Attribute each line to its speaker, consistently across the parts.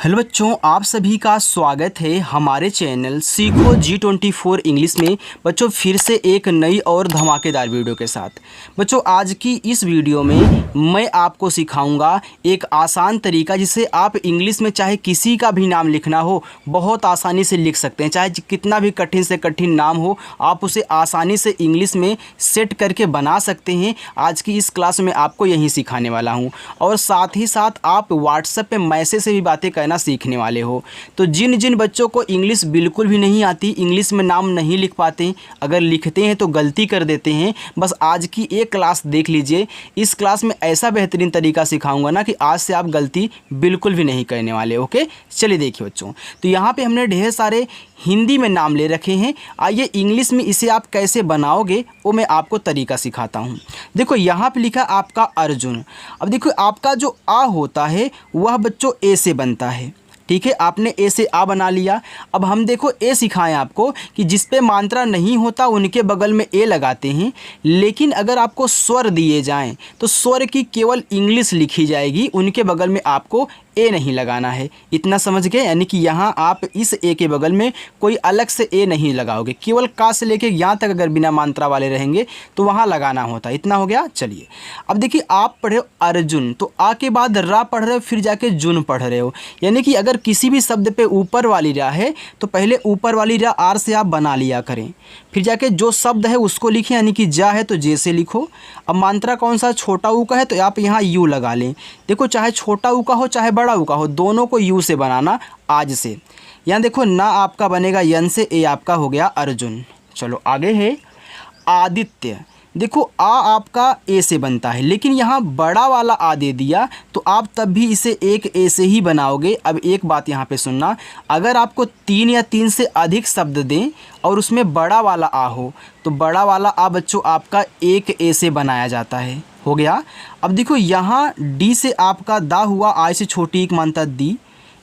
Speaker 1: Hello बच्चों, आप सभी का स्वागत है हमारे चैनल सीखो G24 इंग्लिश में। बच्चों फिर से एक नई और धमाकेदार वीडियो के साथ। बच्चों आज की इस वीडियो में मैं आपको सिखाऊंगा एक आसान तरीका जिससे आप इंग्लिश में चाहे किसी का भी नाम लिखना हो बहुत आसानी से लिख सकते हैं। चाहे कितना भी कठिन से कठिन नाम हो आप उसे आसानी से इंग्लिश में सेट करके बना सकते हैं। आज की इस क्लास में आपको यही सिखाने वाला हूँ और साथ ही साथ आप व्हाट्सएप पे मैसेज से भी बातें करना सीखने वाले हो। तो जिन जिन बच्चों को इंग्लिश बिल्कुल भी नहीं आती, इंग्लिश में नाम नहीं लिख पाते, अगर लिखते हैं तो गलती कर देते हैं, बस आज की एक क्लास देख लीजिए। इस क्लास में ऐसा बेहतरीन तरीका सिखाऊंगा ना कि आज से आप गलती बिल्कुल भी नहीं करने वाले। ओके, चलिए देखिए बच्चों, तो यहाँ पे हमने ढेर सारे हिंदी में नाम ले रखे हैं। आइए इंग्लिश में इसे आप कैसे बनाओगे वो मैं आपको तरीका सिखाता हूँ। देखो यहाँ पे लिखा आपका अर्जुन। अब देखो आपका जो आ होता है वह बच्चों ए से बनता है। ठीक है, आपने ए से आ बना लिया। अब हम देखो ए सिखाएं आपको कि जिस पे मात्रा नहीं होता उनके बगल में ए लगाते हैं, लेकिन अगर आपको स्वर दिए जाएं तो स्वर की केवल इंग्लिश लिखी जाएगी, उनके बगल में आपको ए नहीं लगाना है। इतना समझ गए? यानी कि यहाँ आप इस ए के बगल में कोई अलग से ए नहीं लगाओगे, केवल का से लेके यहाँ तक अगर बिना मात्रा वाले रहेंगे तो वहाँ लगाना होता है। इतना हो गया। चलिए अब देखिए आप पढ़े हो अर्जुन, तो आ के बाद रा पढ़ रहे हो, फिर जाके जुन पढ़ रहे हो। यानी कि अगर किसी भी शब्द पे ऊपर वाली रा है तो पहले ऊपर वाली रा आर से आप बना लिया करें, फिर जाके जो शब्द है उसको लिखें। यानी कि जा है तो जे से लिखो। अब मात्रा कौन सा, छोटा ऊ का है तो आप यहाँ यू लगा लें। देखो चाहे छोटा ऊ का हो चाहे बड़ा ऊ का हो, दोनों को यू से बनाना आज से। यहाँ देखो ना आपका बनेगा यन से, ए आपका हो गया अर्जुन। चलो आगे है आदित्य। देखो आ आपका ए से बनता है, लेकिन यहाँ बड़ा वाला आ दे दिया तो आप तब भी इसे एक ए से ही बनाओगे। अब एक बात यहाँ पे सुनना, अगर आपको 3 या 3 से अधिक शब्द दें और उसमें बड़ा वाला आ हो तो बड़ा वाला आ बच्चों आपका एक ए से बनाया जाता है। हो गया। अब देखो यहाँ डी से आपका दा हुआ, आई से छोटी एक मानता दी।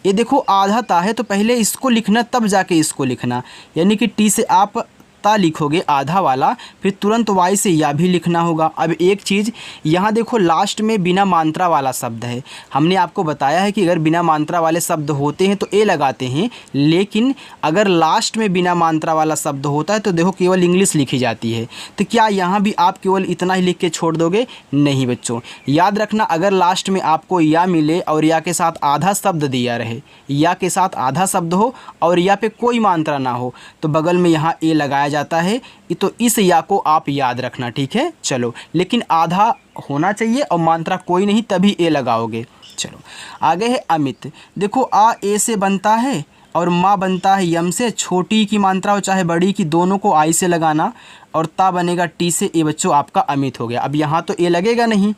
Speaker 1: ये देखो आधा ता है तो पहले इसको लिखना तब जाके इसको लिखना। यानी कि टी से आप ता लिखोगे आधा वाला, फिर तुरंत वाई से या भी लिखना होगा। अब एक चीज़ यहाँ देखो लास्ट में बिना मात्रा वाला शब्द है। हमने आपको बताया है कि अगर बिना मात्रा वाले शब्द होते हैं तो ए लगाते हैं, लेकिन अगर लास्ट में बिना मात्रा वाला शब्द होता है तो देखो केवल इंग्लिश लिखी जाती है। तो क्या यहाँ भी आप केवल इतना ही लिख के छोड़ दोगे? नहीं बच्चों, याद रखना अगर लास्ट में आपको या मिले और या के साथ आधा शब्द दिया रहे, या के साथ आधा शब्द हो और या पे कोई मात्रा ना हो तो बगल में यहाँ ए लगाया जाता है। तो इस या को आप याद रखना, ठीक है। चलो, लेकिन आधा होना चाहिए और मात्रा कोई नहीं, तभी ए लगाओगे। चलो आगे है अमित। देखो आ ए से बनता है और माँ बनता है यम से। छोटी की मात्रा हो चाहे बड़ी की, दोनों को आई से लगाना और ता बनेगा टी से। ए बच्चों आपका अमित हो गया। अब यहाँ तो ए लगेगा नहीं।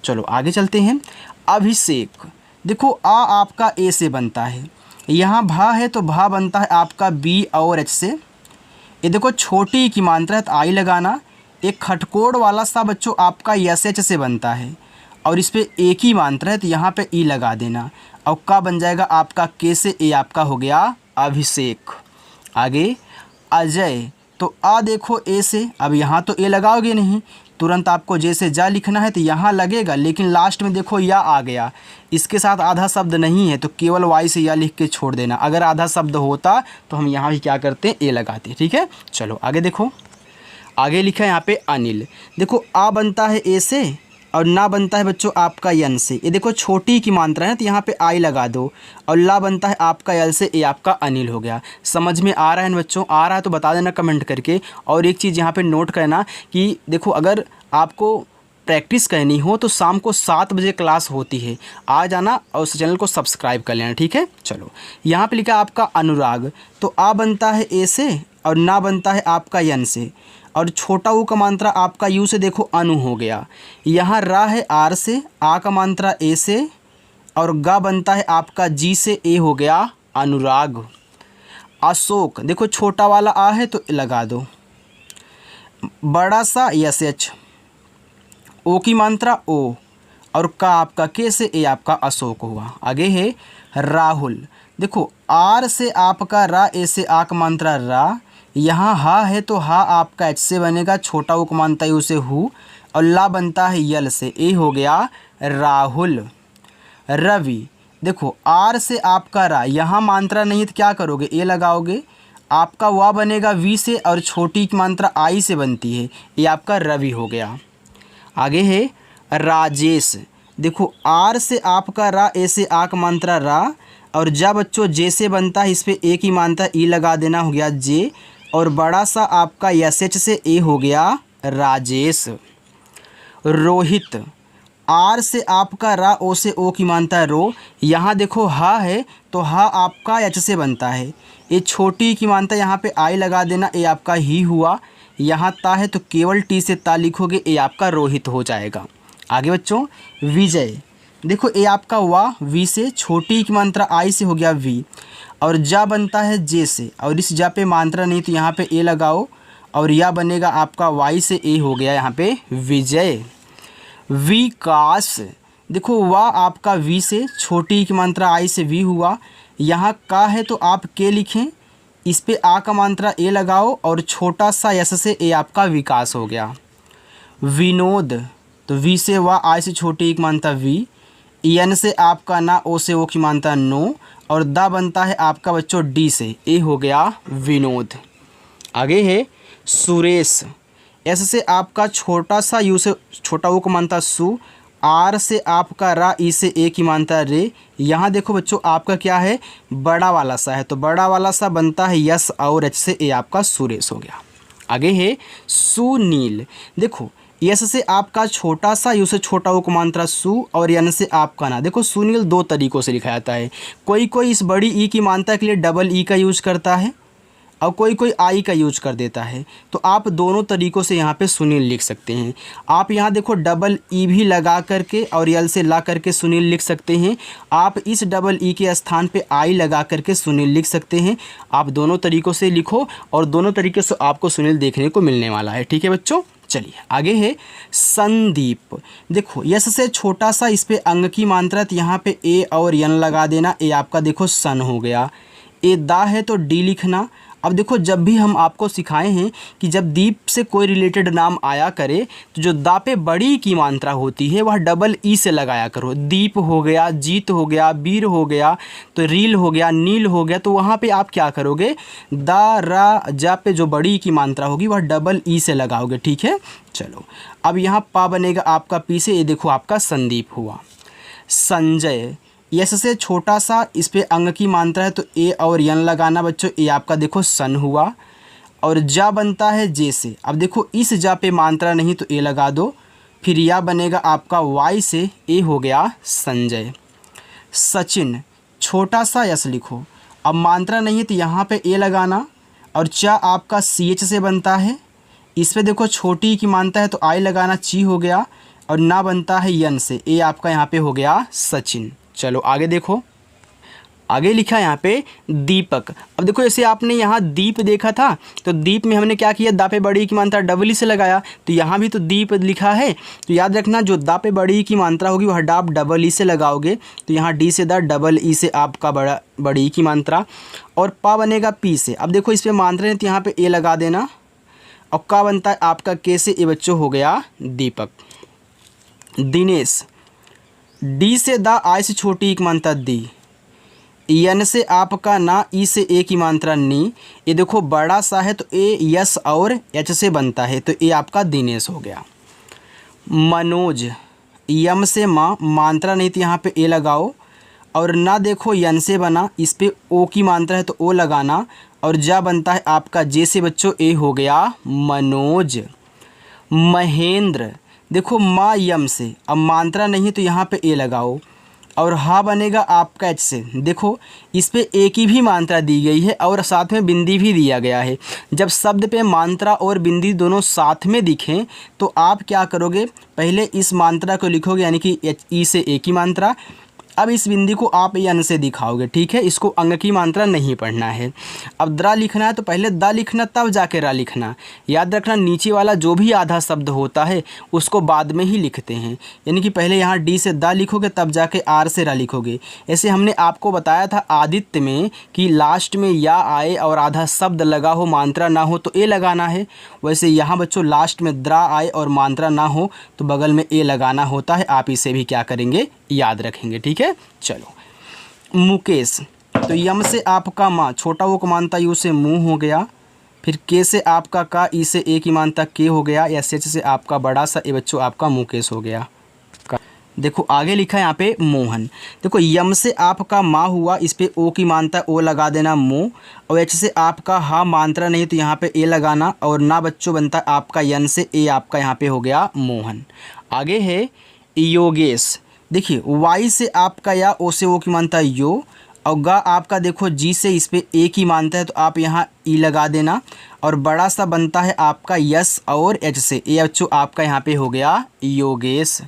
Speaker 1: चलो आगे चलते हैं। अभिषेक। देखो आ आपका ए से बनता है, यहाँ भा है तो भा बनता है आपका बी और एच से। ये देखो छोटी की मात्रा है तो आई लगाना। एक खटकोड़ वाला सा बच्चों आपका यस एच से बनता है और इस पे एक ही मात्रा है तो यहाँ पे ई लगा देना और का बन जाएगा आपका के से। ए आपका हो गया अभिषेक। आगे अजय। तो आ देखो ए से, अब यहाँ तो ए लगाओगे नहीं, तुरंत आपको जैसे जा लिखना है तो यहाँ लगेगा, लेकिन लास्ट में देखो या आ गया, इसके साथ आधा शब्द नहीं है तो केवल वाई से या लिख के छोड़ देना। अगर आधा शब्द होता तो हम यहाँ भी क्या करते हैं, ए लगाते। ठीक है। चलो आगे देखो, आगे लिखा है यहाँ पे अनिल। देखो आ बनता है ए से और ना बनता है बच्चों आपका यन से। ये देखो छोटी की मात्रा है तो यहाँ पे आई लगा दो और ला बनता है आपका यल से। ए आपका अनिल हो गया। समझ में आ रहा है बच्चों? आ रहा है तो बता देना कमेंट करके। और एक चीज़ यहाँ पे नोट करना कि देखो अगर आपको प्रैक्टिस करनी हो तो शाम को 7 बजे क्लास होती है, आ जाना और उस चैनल को सब्सक्राइब कर लेना। ठीक है। चलो यहाँ पे लिखा आपका अनुराग। तो आ बनता है ए से और ना बनता है आपका यन से और छोटा ऊ का मात्रा आपका यू से, देखो अनु हो गया। यहाँ रा है आर से, आ का मात्रा ए से और गा बनता है आपका जी से। ए हो गया अनुराग। अशोक। देखो छोटा वाला आ है तो लगा दो, बड़ा सा यस एच, ओ की मात्रा ओ और का आपका के से। ए आपका अशोक हुआ। आगे है राहुल। देखो आर से आपका रा, ए से आ का मात्रा रा, यहाँ हा है तो हा आपका एच से बनेगा, छोटा ऊ का मानता है उसे हु और ला बनता है यल से। ए हो गया राहुल। रवि। देखो आर से आपका रा, यहाँ मात्रा नहीं है तो क्या करोगे, ए लगाओगे। आपका वा बनेगा वी से और छोटी की मात्रा आई से बनती है, ये आपका रवि हो गया। आगे है राजेश। देखो आर से आपका रा, ए से आ का मात्रा रा, और जा बच्चों जे से बनता है, इस पर ए की मात्रा ई लगा देना, हो गया जे, और बड़ा सा आपका एस एच से ए हो गया राजेश। रोहित। आर से आपका रा, ओ से ओ की मात्रा रो, यहाँ देखो हा है तो हा आपका एच से बनता है, ये छोटी की मात्रा यहाँ पे आई लगा देना, ये आपका ही हुआ। यहाँ ता है तो केवल टी से ता लिखोगे, ये आपका रोहित हो जाएगा। आगे बच्चों विजय। देखो ये आपका वा, वी से छोटी की मात्रा आई से हो गया वी, और जा बनता है जे से, और इस जा पे मात्रा नहीं तो यहाँ पे ए लगाओ, और या बनेगा आपका वाई से ए हो गया यहाँ पे विजय। विकास। देखो वा आपका वी से, छोटी की मात्रा आई से वी हुआ, यहाँ का है तो आप के लिखें, इस पे आ का मात्रा ए लगाओ, और छोटा सा यस से ए आपका विकास हो गया। विनोद। तो वी से वा, आई से छोटी की मात्रा वी, एन से आपका ना, ओ से ओ की मात्रा नो, और दा बनता है आपका बच्चों डी से, ए हो गया विनोद। आगे है सुरेश। एस से आपका छोटा सा, यू से छोटा ओ को मानता सु, आर से आपका रा, ई से ए की मानता रे। यहाँ देखो बच्चों आपका क्या है, बड़ा वाला सा है, तो बड़ा वाला सा बनता है यस, और एच से ए आपका सुरेश हो गया। आगे है सुनील। देखो यस से आपका छोटा सा, यू से छोटा ओ को मात्रा सु, और यन से आपका ना। देखो सुनील दो तरीक़ों से लिखा जाता है, कोई कोई इस बड़ी ई की मात्रा के लिए डबल ई का यूज करता है, और कोई कोई आई का यूज कर देता है, तो आप दोनों तरीक़ों से यहाँ पे सुनील लिख सकते हैं। आप यहाँ देखो डबल ई भी लगा करके और यल से ला करके सुनील लिख सकते हैं, आप इस डबल ई के स्थान पे आई लगा करके सुनील लिख सकते हैं। आप दोनों तरीक़ों से लिखो और दोनों तरीके से आपको सुनील देखने को मिलने वाला है। ठीक है बच्चों, चलिए आगे है संदीप। देखो यस से छोटा सा, इस पे अंग की मात्रा, तो यहाँ पे ए और यन लगा देना, ए आपका देखो सन हो गया। ए दा है तो डी लिखना। अब देखो जब भी हम आपको सिखाए हैं कि जब दीप से कोई रिलेटेड नाम आया करे तो जो दा पे बड़ी की मात्रा होती है वह डबल ई से लगाया करो। दीप हो गया, जीत हो गया, वीर हो गया, तो रील हो गया, नील हो गया, तो वहाँ पे आप क्या करोगे, दा रा जा पे जो बड़ी की मात्रा होगी वह डबल ई से लगाओगे। ठीक है, चलो अब यहाँ पा बनेगा आपका पी से, ये देखो आपका संदीप हुआ। संजय। यस से छोटा सा, इस पे अंग की मात्रा है तो ए और यन लगाना बच्चों, ए आपका देखो सन हुआ, और जा बनता है जे से। अब देखो इस जा पे मात्रा नहीं तो ए लगा दो, फिर या बनेगा आपका वाई से, ए हो गया संजय। सचिन। छोटा सा यस लिखो, अब मात्रा नहीं है तो यहाँ पे ए लगाना, और चा आपका सी एच से बनता है, इस पे देखो छोटी की मात्रा है तो आई लगाना, ची हो गया, और ना बनता है यन से, ए आपका यहाँ पे हो गया सचिन। चलो आगे देखो, आगे लिखा है यहाँ पे दीपक। अब देखो जैसे आपने यहाँ दीप देखा था तो दीप में हमने क्या किया, दा पे बड़ी की मात्रा डबल ई से लगाया, तो यहाँ भी तो दीप लिखा है, तो याद रखना जो दा पे बड़ी की मात्रा होगी वह डाप डबल ई से लगाओगे, तो यहाँ डी से दा, डबल ई से आपका बड़ी की मात्रा, और पा बनेगा पी से। अब देखो इस पर मात्रा है तो यहाँ पे ए लगा देना, और का बनता है आपका के से, ए बच्चों हो गया दीपक। दिनेश। डी से दा, आई से छोटी एक मात्रा दी, यन से आपका ना, ई से ए की मात्रा नी, ये देखो बड़ा सा है तो ए यस और एच से बनता है, तो ए आपका दिनेश हो गया। मनोज। यम से माँ, मात्रा नहीं तो यहाँ पे ए लगाओ, और ना देखो यन से बना, इस पे ओ की मात्रा है तो ओ लगाना, और जा बनता है आपका जे से बच्चों, ए हो गया मनोज। महेंद्र। देखो माँ यम से, अब मात्रा नहीं तो यहाँ पे ए लगाओ, और हा बनेगा आपका एच से। देखो इस पे ए की भी मात्रा दी गई है और साथ में बिंदी भी दिया गया है। जब शब्द पे मात्रा और बिंदी दोनों साथ में दिखें तो आप क्या करोगे, पहले इस मात्रा को लिखोगे यानी कि एच ई से ए की मात्रा, अब इस बिंदी को आप यन से दिखाओगे। ठीक है, इसको अंग की मात्रा नहीं पढ़ना है। अब द्रा लिखना है तो पहले दा लिखना तब जाके रा लिखना। याद रखना नीचे वाला जो भी आधा शब्द होता है उसको बाद में ही लिखते हैं, यानी कि पहले यहाँ डी से दा लिखोगे तब जाके आर से रा लिखोगे। ऐसे हमने आपको बताया था आदित्य में कि लास्ट में या आए और आधा शब्द लगा हो, मात्रा ना हो तो ए लगाना है। वैसे यहाँ बच्चों लास्ट में द्रा आए और मात्रा ना हो तो बगल में ए लगाना होता है। आप इसे भी क्या करेंगे, याद रखेंगे। ठीक है, चलो मुकेश, तो यम से आपका माँ, छोटा वो की मानता यू से मुँह हो गया। फिर के से आपका का, ई से ए की मानता के हो गया। या एच से आपका बड़ा सा ए बच्चों आपका मुकेश हो गया। देखो आगे लिखा है यहाँ पे मोहन। देखो यम से आपका माँ हुआ, इस पे ओ की मानता ओ लगा देना मो। और एच से आपका हा मात्रा नहीं तो यहाँ पे ए लगाना। और ना बच्चों बनता आपका यन से ए आपका यहाँ पे हो गया मोहन। आगे है योगेश। देखिए वाई से आपका या ओ से ओ की मानता यो। और गा आपका देखो जी से इस पे ए की मानता है तो आप यहाँ ई लगा देना। और बड़ा सा बनता है आपका यस और एच से ए बच्चों आपका यहाँ पे हो गया योगेश।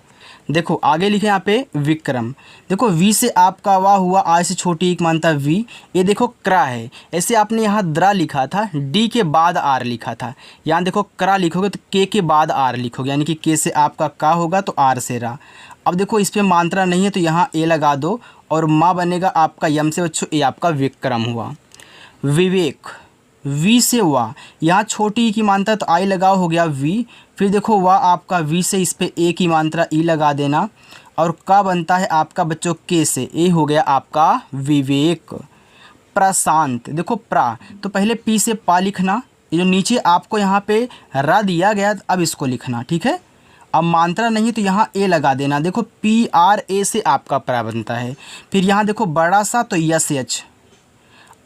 Speaker 1: देखो आगे लिखे यहाँ पे विक्रम। देखो वी से आपका वाह हुआ, आई से छोटी एक मानता वी। ये देखो क्रा है, ऐसे आपने यहाँ द्रा लिखा था, डी के बाद आर लिखा था। यहाँ देखो क्रा लिखोगे तो के बाद आर लिखोगे, यानी कि के से आपका का होगा तो आर से रा। अब देखो इस पर मात्रा नहीं है तो यहाँ ए लगा दो। और माँ बनेगा आपका यम से बच्चों ए आपका विक्रम हुआ। विवेक, वी से वाह, यहाँ छोटी ई की मात्रा तो आई लगाओ हो गया वी। फिर देखो वाह आपका वी से इस पे ए की मात्रा ई लगा देना। और का बनता है आपका बच्चों के से ए हो गया आपका विवेक। प्रशांत, देखो प्रा तो पहले पी से पा लिखना, ये जो नीचे आपको यहाँ पे रा दिया गया अब इसको लिखना, ठीक है। अब मात्रा नहीं तो यहाँ ए लगा देना। देखो पी आर ए से आपका प्रा बनता है। फिर यहाँ देखो बड़ा सा तो यस एच,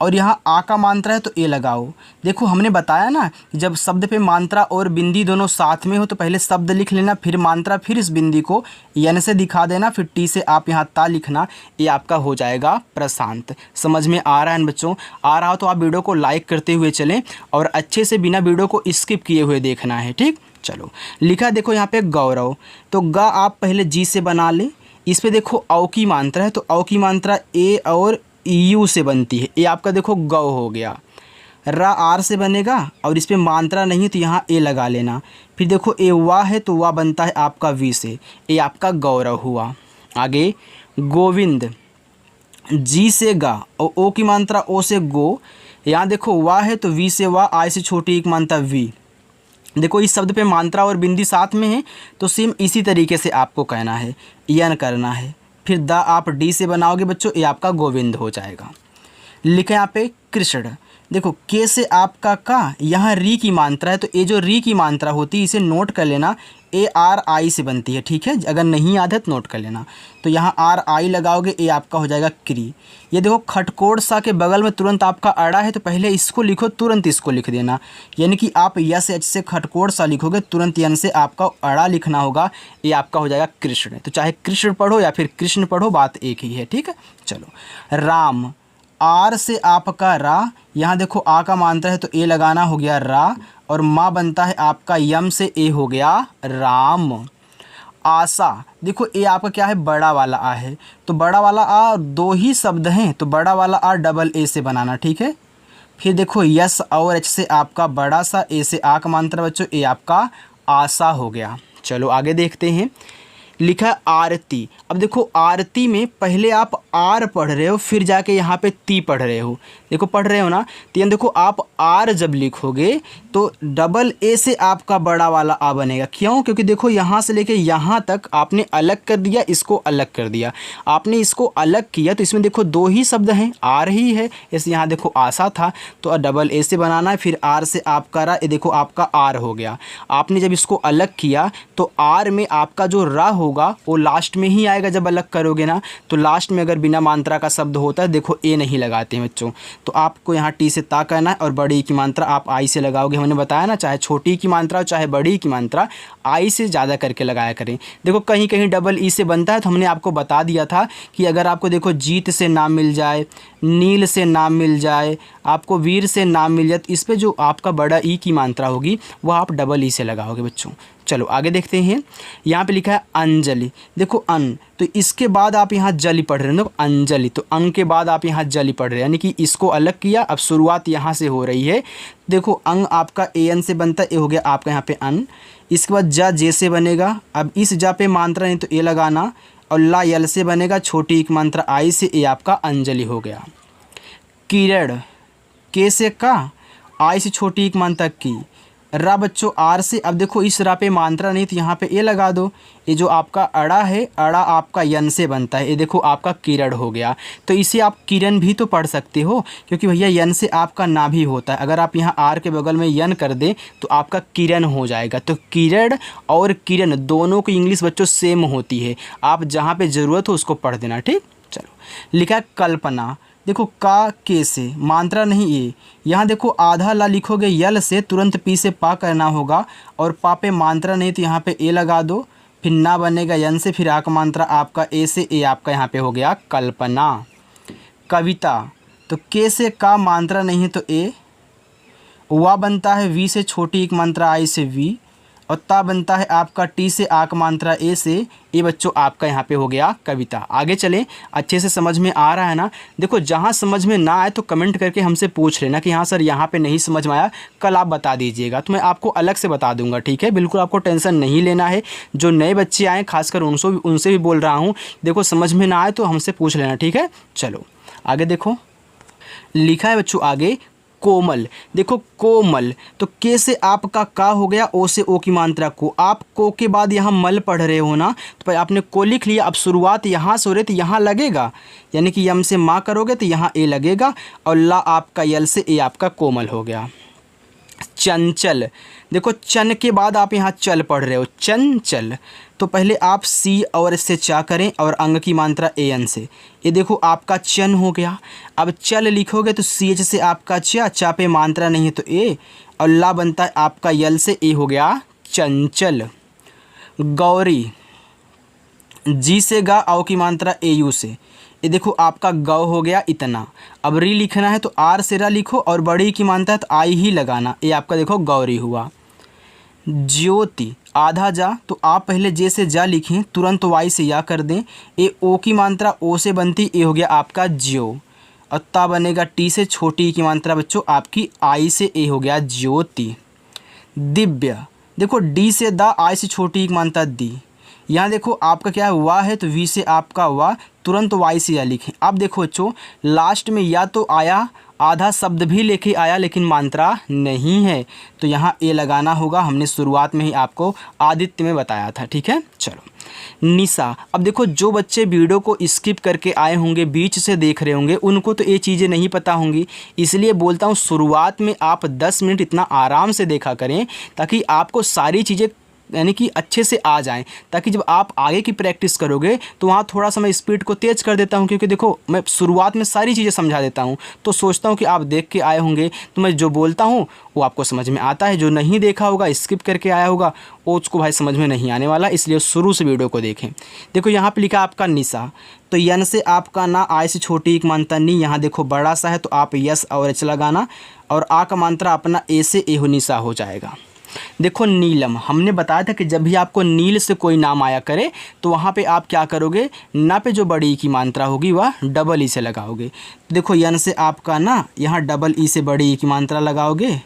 Speaker 1: और यहाँ आ का मात्रा है तो ए लगाओ। देखो हमने बताया ना जब शब्द पे मात्रा और बिंदी दोनों साथ में हो तो पहले शब्द लिख लेना, फिर मात्रा, फिर इस बिंदी को यन से दिखा देना, फिर टी से आप यहाँ ता लिखना। ये आपका हो जाएगा प्रशांत। समझ में आ रहा है बच्चों? आ रहा हो तो आप वीडियो को लाइक करते हुए चलें और अच्छे से बिना वीडियो को स्किप किए हुए देखना है, ठीक। चलो लिखा देखो यहाँ पे गौरव, तो गा आप पहले जी से बना लें। इस पर देखो औ की मात्रा है तो औ की मात्रा ए और यू से बनती है। ये आपका देखो गौ हो गया। रा आर से बनेगा और इस पर मात्रा नहीं तो यहाँ ए लगा लेना। फिर देखो ए वाह है तो वाह बनता है आपका वी से, ये आपका गौरव हुआ। आगे गोविंद, जी से गा और ओ की मात्रा ओ से गो। यहाँ देखो वाह है तो वी से वाह, आई से छोटी एक मात्रा वी। देखो इस शब्द पे मात्रा और बिंदी साथ में है तो सेम इसी तरीके से आपको कहना है, यन करना है। फिर द आप डी से बनाओगे बच्चों, ये आपका गोविंद हो जाएगा। लिखा यहाँ पे कृष्ण। देखो के से आपका का, यहाँ री की मात्रा है तो ये जो री की मात्रा होती है इसे नोट कर लेना, ए आर आई से बनती है, ठीक है। अगर नहीं याद है तो नोट कर लेना। तो यहाँ आर आई लगाओगे, ये आपका हो जाएगा क्री। ये देखो खटकोड़ सा के बगल में तुरंत आपका अड़ा है तो पहले इसको लिखो, तुरंत इसको लिख देना। यानी कि आप यस एच से खटकोड़ सा लिखोगे, तुरंत यन से आपका अड़ा लिखना होगा, ये आपका हो जाएगा कृष्ण। तो चाहे कृष्ण पढ़ो या फिर कृष्ण पढ़ो, बात एक ही है, ठीक है। चलो राम, आर से आपका रा, यहाँ देखो आ का मात्रा है तो ए लगाना, हो गया रा। और माँ बनता है आपका यम से ए हो गया राम। आशा, देखो ए आपका क्या है, बड़ा वाला आ है तो बड़ा वाला आ दो ही शब्द हैं तो बड़ा वाला आ डबल ए से बनाना, ठीक है। फिर देखो यस और एच से आपका बड़ा सा, ए से आ का मात्रा बच्चों, ए आपका आशा हो गया। चलो आगे देखते हैं। लिखा है आरती। अब देखो आरती में पहले आप आर पढ़ रहे हो फिर जाके यहाँ पे ती पढ़ रहे हो, देखो पढ़ रहे हो ना। तो यहाँ देखो आप आर जब लिखोगे तो डबल ए से आपका बड़ा वाला आ बनेगा। क्यों? क्योंकि देखो यहाँ से लेके यहाँ तक आपने अलग कर दिया, इसको अलग कर दिया। आपने इसको अलग किया तो इसमें देखो दो ही शब्द हैं, आर ही है। ऐसे यहाँ देखो आशा था तो डबल ए से बनाना है, फिर आर से आपका रा, ये देखो आपका आर हो गया। आपने जब इसको अलग किया तो आर में आपका जो रा होगा वो लास्ट में ही आएगा जब अलग करोगे ना। तो लास्ट में अगर बिना मात्रा का शब्द होता है, देखो ए नहीं लगाते हैं बच्चों, तो आपको यहाँ टी से ता कहना है और बड़ी की मात्रा आप आई से लगाओगे। हमने बताया ना चाहे छोटी की मात्रा हो चाहे बड़ी की मात्रा आई से ज़्यादा करके लगाया करें। देखो कहीं कहीं डबल ई से बनता है तो हमने आपको बता दिया था कि अगर आपको देखो जीत से नाम मिल जाए, नील से नाम मिल जाए, आपको वीर से नाम मिल जाए तो इस पर जो आपका बड़ा ई की मात्रा होगी वह आप डबल ई से लगाओगे बच्चों। चलो आगे देखते हैं। यहाँ पे लिखा है अंजलि। देखो अन तो इसके बाद आप यहाँ जली पढ़ रहे हो, देखो अंजलि तो अन के बाद आप यहाँ जली पढ़ रहे हैं, यानी कि इसको अलग किया। अब शुरुआत यहाँ से हो रही है। देखो अंग आपका ए एन से बनता है, ए हो गया आपका यहाँ पे अन। इसके बाद जा जे से बनेगा। अब इस जा पे मात्रा नहीं तो ए लगाना और ला यल से बनेगा, छोटी एक मात्रा आई से, ए आपका अंजलि हो गया। किरण, के से का, आई से छोटी एक मात्रा की, रा बच्चों आर से, अब देखो इस रा पे मात्रा नहीं तो यहाँ पे ए लगा दो। ये जो आपका अड़ा है, अड़ा आपका यन से बनता है, ये देखो आपका किरण हो गया। तो इसे आप किरण भी तो पढ़ सकते हो, क्योंकि भैया यन से आपका ना भी होता है। अगर आप यहाँ आर के बगल में यन कर दें तो आपका किरण हो जाएगा। तो किरण और किरण दोनों की इंग्लिश बच्चों सेम होती है, आप जहाँ पे ज़रूरत हो उसको पढ़ देना, ठीक। चलो लिखा है कल्पना, देखो का के से मात्रा नहीं ए, यहाँ देखो आधा ला लिखोगे यल से, तुरंत पी से पा करना होगा, और पा पे मात्रा नहीं तो यहाँ पे ए लगा दो, फिर ना बनेगा यन से, फिर आक मात्रा आपका ए से, ए आपका यहाँ पे हो गया कल्पना। कविता, तो के से का मात्रा नहीं है तो ए, वा बनता है वी से छोटी एक मात्रा आई से वी, और ता बनता है आपका टी से आक मात्रा ए से, ये बच्चों आपका यहाँ पे हो गया कविता। आगे चलें, अच्छे से समझ में आ रहा है ना। देखो जहाँ समझ में ना आए तो कमेंट करके हमसे पूछ लेना कि हाँ सर यहाँ पे नहीं समझ में आया, कल आप बता दीजिएगा तो मैं आपको अलग से बता दूंगा, ठीक है। बिल्कुल आपको टेंशन नहीं लेना है। जो नए बच्चे आएँ खासकर उनसे भी बोल रहा हूँ, देखो समझ में ना आए तो हमसे पूछ लेना, ठीक है। चलो आगे देखो, लिखा है बच्चों आगे कोमल, देखो कोमल, तो के से आपका का हो गया, ओ से ओ की मात्रा को, आप को के बाद यहाँ मल पढ़ रहे हो ना, तो भाई आपने को लिख लिया। अब शुरुआत यहाँ से हो रही तो यहाँ लगेगा, यानी कि यम से माँ करोगे तो यहाँ ए लगेगा, और ला आपका यल से ए आपका कोमल हो गया। चंचल, देखो चन के बाद आप यहाँ चल पढ़ रहे हो, चंचल, तो पहले आप सी और इससे चा करें और अंग की मात्रा ए एन से, ये देखो आपका चन हो गया। अब चल लिखोगे तो सी एच से आपका चा पे मात्रा नहीं है तो ए, और ला बनता है आपका यल से, ए हो गया चंचल। गौरी, जी से गा आओ की मात्रा ए यू से, ये देखो आपका गौ हो गया इतना। अब री लिखना है तो आर से रा लिखो, और बड़ी की मात्रा है तो आई ही लगाना, ये आपका देखो गौरी हुआ। ज्योति, आधा जा, तो आप पहले जे से जा लिखें, तुरंत वाई से या कर दें, ए ओ की मात्रा ओ से बनती, ए हो गया आपका ज्यो, और ता बनेगा टी से छोटी की मात्रा बच्चों आपकी आई से, ए हो गया ज्योति। दिव्य, देखो डी से दा, आई से छोटी की मात्रा दी, यहाँ देखो आपका क्या है वाह है तो वी से आपका वाह, तुरंत वाई से या लिखें। अब देखो बच्चों लास्ट में या तो आया, आधा शब्द भी लेके आया लेकिन मात्रा नहीं है, तो यहाँ ए लगाना होगा। हमने शुरुआत में ही आपको आदित्य में बताया था, ठीक है। चलो निशा, अब देखो जो बच्चे वीडियो को स्किप करके आए होंगे, बीच से देख रहे होंगे, उनको तो ये चीज़ें नहीं पता होंगी, इसलिए बोलता हूँ शुरुआत में आप 10 मिनट इतना आराम से देखा करें, ताकि आपको सारी चीज़ें यानी कि अच्छे से आ जाएं, ताकि जब आप आगे की प्रैक्टिस करोगे तो वहाँ थोड़ा सा मैं स्पीड को तेज़ कर देता हूँ, क्योंकि देखो मैं शुरुआत में सारी चीज़ें समझा देता हूँ, तो सोचता हूँ कि आप देख के आए होंगे तो मैं जो बोलता हूँ वो आपको समझ में आता है। जो नहीं देखा होगा, स्किप करके आया होगा, वो उसको भाई समझ में नहीं आने वाला, इसलिए शुरू से वीडियो को देखें। देखो यहाँ पर लिखा आपका निशा, तो यन से आपका ना आय से छोटी एक मात्रा नी, यहाँ देखो बड़ा सा है तो आप यस और एच लगाना, और आ का मात्रा अपना ए से ए हो निशा हो जाएगा। देखो नीलम, हमने बताया था कि जब भी आपको नील से कोई नाम आया करे तो वहाँ पे आप क्या करोगे, ना पे जो बड़ी ई की मात्रा होगी वह डबल ई से लगाओगे। देखो यन से आपका ना यहाँ डबल ई से बड़ी ई की मात्रा लगाओगे,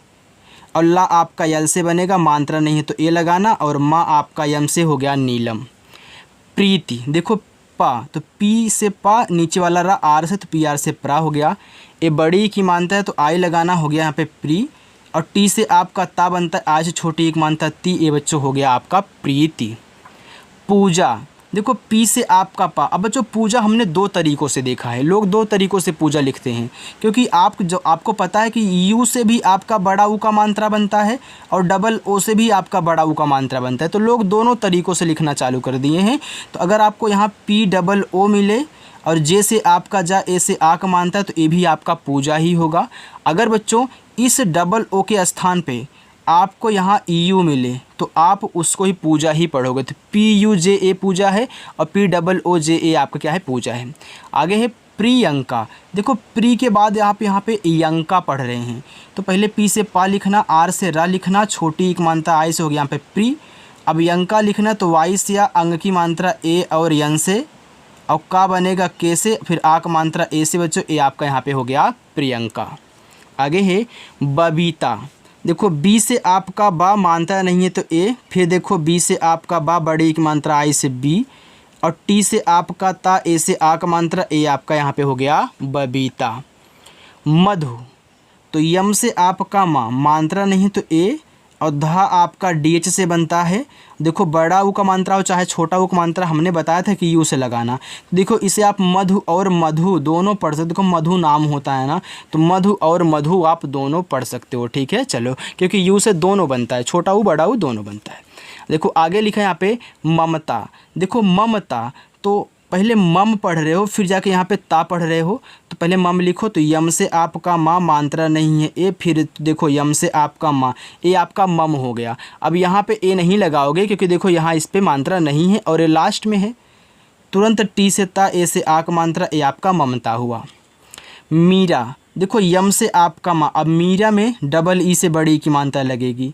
Speaker 1: और ला आपका यल से बनेगा, मात्रा नहीं है तो ए लगाना, और माँ आपका यम से हो गया नीलम। प्रीति, देखो पा, तो पी से पा, नीचे वाला रा आर से तो पी आर से प्रा हो गया, ये बड़ी ई की मात्रा है तो आई लगाना, हो गया यहाँ पे प्री, और टी से आपका ता बनता है, आज से छोटी एक मात्रा ती, ये बच्चों हो गया आपका प्रीति। पूजा, देखो पी से आपका पा। अब बच्चों पूजा हमने दो तरीक़ों से देखा है, लोग दो तरीक़ों से पूजा लिखते हैं, क्योंकि आपको पता है कि यू से भी आपका बड़ा ऊ का मात्रा बनता है और डबल ओ से भी आपका बड़ा ऊ का मात्रा बनता है, तो लोग दोनों तरीक़ों से लिखना चालू कर दिए हैं। तो अगर आपको यहाँ पी डबल ओ मिले और जे से आपका जा, ए से आ का मानता है, तो ये भी आपका पूजा ही होगा। अगर बच्चों इस डबल ओ के स्थान पे आपको यहाँ ई यू मिले तो आप उसको ही पूजा ही पढ़ोगे, तो पी यू जे ए पूजा है और पी डबल ओ जे ए आपका क्या है, पूजा है। आगे है प्रियंका, देखो प्री के बाद आप यहाँ पे यंका पढ़ रहे हैं, तो पहले पी से पा लिखना, आर से रा लिखना, छोटी एक मात्रा आई से हो गया यहाँ पे प्री। अब यंका लिखना तो वाई से या अंग की मात्रा ए और यन से, और का बनेगा के से, फिर आ का मात्रा ए से बच्चों, ए आपका यहाँ पे हो गया प्रियंका। आगे है बबीता, देखो बी से आपका बा मात्रा नहीं है तो ए, फिर देखो बी से आपका बा बड़ी की मात्रा आई से बी, और टी से आपका ता, ए से आ का मात्रा, ए आपका यहाँ पे हो गया बबीता। मधु, तो यम से आपका माँ मात्रा नहीं तो ए, और धा आपका DH से बनता है। देखो बड़ा ऊ का मात्रा हो चाहे छोटा ऊ का मात्रा, हमने बताया था कि यू से लगाना। देखो इसे आप मधु और मधु दोनों पढ़ सकते हो। देखो मधु नाम होता है ना, तो मधु और मधु आप दोनों पढ़ सकते हो, ठीक है। चलो, क्योंकि यू से दोनों बनता है, छोटा ऊ बड़ा ऊ दोनों बनता है। देखो आगे लिखा है यहाँ पे ममता। देखो ममता, तो पहले मम पढ़ रहे हो फिर जाके यहाँ पे ता पढ़ रहे हो, तो पहले मम लिखो। तो यम से आपका माँ मात्रा नहीं है ए, फिर देखो यम से आपका माँ, ए आपका मम हो गया। अब यहाँ पे ए नहीं लगाओगे क्योंकि देखो यहाँ इस पे मात्रा नहीं है और ये लास्ट में है। तुरंत टी से ता, ए से आ का मात्रा, ए आपका ममता हुआ। मीरा, देखो यम से आपका माँ, अब मीरा में डबल ई से बड़ी की मात्रा लगेगी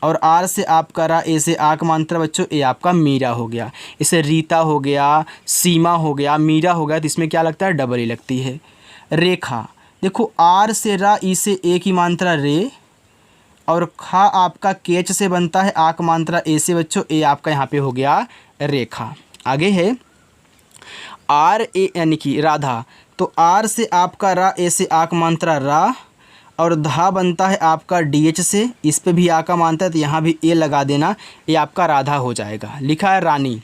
Speaker 1: और आर से आपका रा, ए से आ का मात्रा बच्चों, ए आपका मीरा हो गया। इसे रीता हो गया, सीमा हो गया, मीरा हो गया, तो इसमें क्या लगता है, डबल ई लगती है। रेखा, देखो आर से रा, ई से ए की मात्रा रे, और खा आपका केच से बनता है, आ का मात्रा ए से बच्चों, ए आपका यहाँ पे हो गया रेखा। आगे है आर ए यानी कि राधा, तो आर से आपका रा, ए से आ का मात्रा रा, और धा बनता है आपका DH से, इस पे भी आ का मात्रा है तो यहाँ भी ए लगा देना, ये आपका राधा हो जाएगा। लिखा है रानी,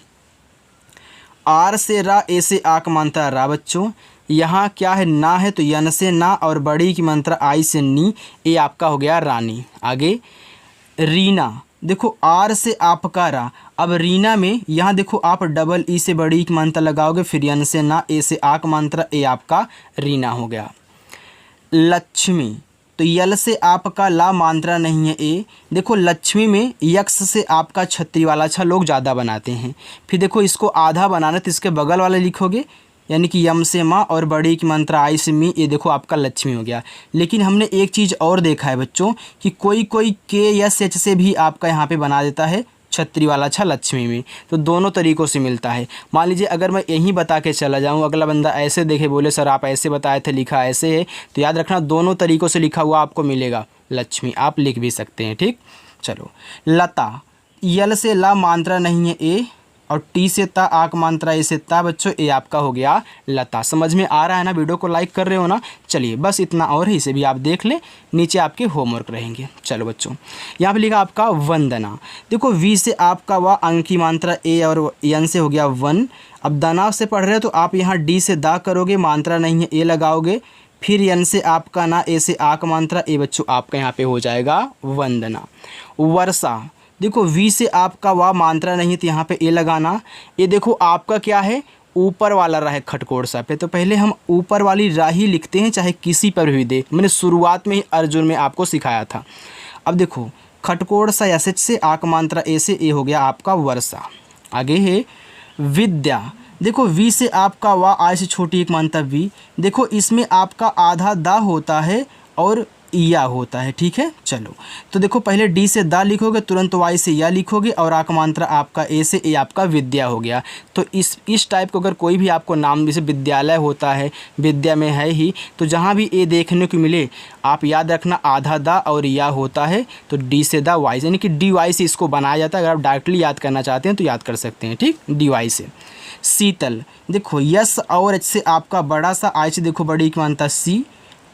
Speaker 1: आर से रा, ए से आ का मात्रा रा बच्चों। यहाँ क्या है, ना है तो यन से ना, और बड़ी की मात्रा आई से नी, ये आपका हो गया रानी। आगे रीना, देखो आर से आपका रा, अब रीना में यहाँ देखो आप डबल ई से बड़ी की मात्रा लगाओगे, फिर यन से ना, ए से आ का मात्रा, ए आपका रीना हो गया। लक्ष्मी, तो यल से आपका ला मात्रा नहीं है ए, देखो लक्ष्मी में यक्स से आपका छतरी वाला अच्छा लोग ज़्यादा बनाते हैं। फिर देखो इसको आधा बनाना तो इसके बगल वाले लिखोगे, यानी कि यम से माँ और बड़ी की मात्रा आई से मी, ये देखो आपका लक्ष्मी हो गया। लेकिन हमने एक चीज़ और देखा है बच्चों कि कोई कोई के एस एच से भी आपका यहाँ पे बना देता है छतरी वाला अच्छा लक्ष्मी में, तो दोनों तरीक़ों से मिलता है। मान लीजिए अगर मैं यहीं बता के चला जाऊँ, अगला बंदा ऐसे देखे बोले सर आप ऐसे बताए थे, लिखा ऐसे है, तो याद रखना दोनों तरीक़ों से लिखा हुआ आपको मिलेगा लक्ष्मी, आप लिख भी सकते हैं, ठीक। चलो लता, यल से ला मात्रा नहीं है ए, और टी से ता, आक मात्रा ए से ता बच्चों, ए आपका हो गया लता। समझ में आ रहा है ना, वीडियो को लाइक कर रहे हो ना। चलिए बस इतना और है, इसे भी आप देख लें, नीचे आपके होमवर्क रहेंगे। चलो बच्चों, यहाँ पे लिखा आपका वंदना, देखो वी से आपका वा, अंक की मात्रा ए और यन से हो गया वन। अब दाना से पढ़ रहे हो तो आप यहाँ डी से दा करोगे, मात्रा नहीं है ए लगाओगे, फिर यन से आपका ना, ए से आ का मात्रा, ए बच्चों आपका यहाँ पे हो जाएगा वंदना। वर्षा, देखो वी से आपका वा मात्रा नहीं तो यहाँ पे ए लगाना। ये देखो आपका क्या है, ऊपर वाला रा है खटकोड़ सा पे, तो पहले हम ऊपर वाली रा ही लिखते हैं चाहे किसी पर भी दे, मैंने शुरुआत में ही अर्जुन में आपको सिखाया था। अब देखो खटकोड़ सा एस एच से आ का मात्रा ए से, ए हो गया आपका वर्षा। आगे है विद्या, देखो वी से आपका वा, आई से छोटी एक मात्रा वी, देखो इसमें आपका आधा दा होता है और या होता है, ठीक है। चलो तो देखो पहले डी से दा लिखोगे, तुरंत वाई से या लिखोगे, और आ का मात्रा आपका ए से, ए आपका विद्या हो गया। तो इस टाइप को अगर कोई भी आपको नाम, जैसे विद्यालय होता है, विद्या में है ही, तो जहाँ भी ए देखने को मिले आप याद रखना आधा दा और या होता है, तो डी से दा वाई, यानी कि डी वाई से इसको बनाया जाता है। अगर आप डायरेक्टली याद करना चाहते हैं तो याद कर सकते हैं, ठीक, डी वाई से। शीतल, देखो यस और एच से आपका बड़ा सा, आई से देखो बड़ी की मात्रा सी,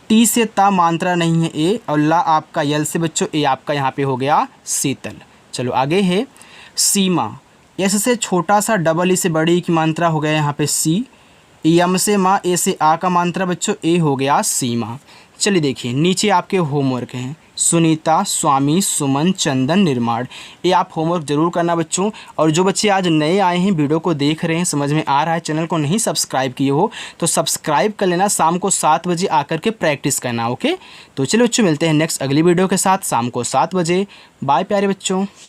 Speaker 1: टी से ता मात्रा नहीं है ए, और ला आपका यल से बच्चों, ए आपका यहाँ पे हो गया शीतल। चलो आगे है सीमा, एस से छोटा सा डबल ई से बड़ी की मात्रा हो गया यहाँ पे सी, यम से माँ, ए से आ का मात्रा बच्चों, ए हो गया सीमा। चलिए देखिए नीचे आपके होमवर्क हैं, सुनीता, स्वामी, सुमन, चंदन, निर्माण, ये आप होमवर्क ज़रूर करना बच्चों। और जो बच्चे आज नए आए हैं, वीडियो को देख रहे हैं, समझ में आ रहा है, चैनल को नहीं सब्सक्राइब किए हो तो सब्सक्राइब कर लेना, शाम को 7 बजे आकर के प्रैक्टिस करना, ओके। तो चलो बच्चों मिलते हैं नेक्स्ट अगली वीडियो के साथ शाम को 7 बजे। बाय प्यारे बच्चों।